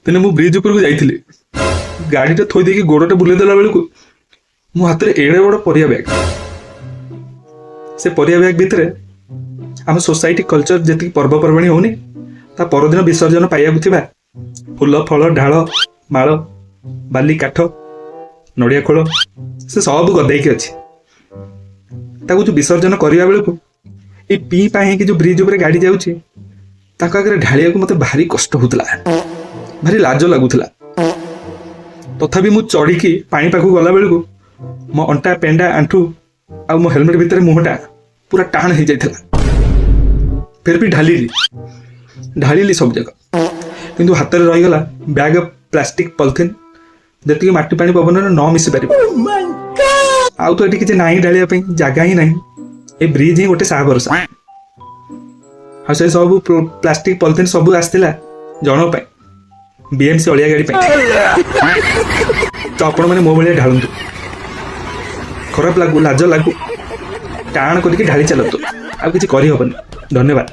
दिने मु ब्रिज ऊपर को जाइथिली गाड़ीटा थोई देकी गोड़टा बुलेई देला बेलकु मो हाथ में एड़े बड़ परिया बैग से परिया बैग भितर आम सोसाइटी कल्चर जी पर्वपर्वाणी होनी ता परदिन विसर्जन पाइबाकू थिबा फूल फल ढाल माल बाली काठ नड़िया खोल से सब गदेकी अच्छी ताकू जो विसर्जन करने बेलू ये पी पाई जो ब्रिज उपर गाड़ी जाऊँगी आगे ढालिया को मत भारी कष्ट होता भारी लाज लगुला तथापि मु चढ़ी पानी पाखु गला बेलू मो अंटा पेंडा आंठू आ मो हेलमेट भितर मुहटा पूरा टाण हो जाता फिर भी ढाली सब जगह किंतु हाथ में रहीगला बैग प्लास्टिक पॉलिथिन जी माटी पानी पवन न मिसी पार आउ तो ये किसी ना ढालिया जगह ही ना ये ब्रिज ही गोटे साहा भरोसा हाँ से सब प्लास्टिक पॉलिथिन सब आसला जन बीएमसी अलिया गाड़ी तो आपण मैंने मो भाई ढालतु खराब लागू लाज लागू टाण करके ढाली चलतु आ किसी करहबनी। धन्यवाद।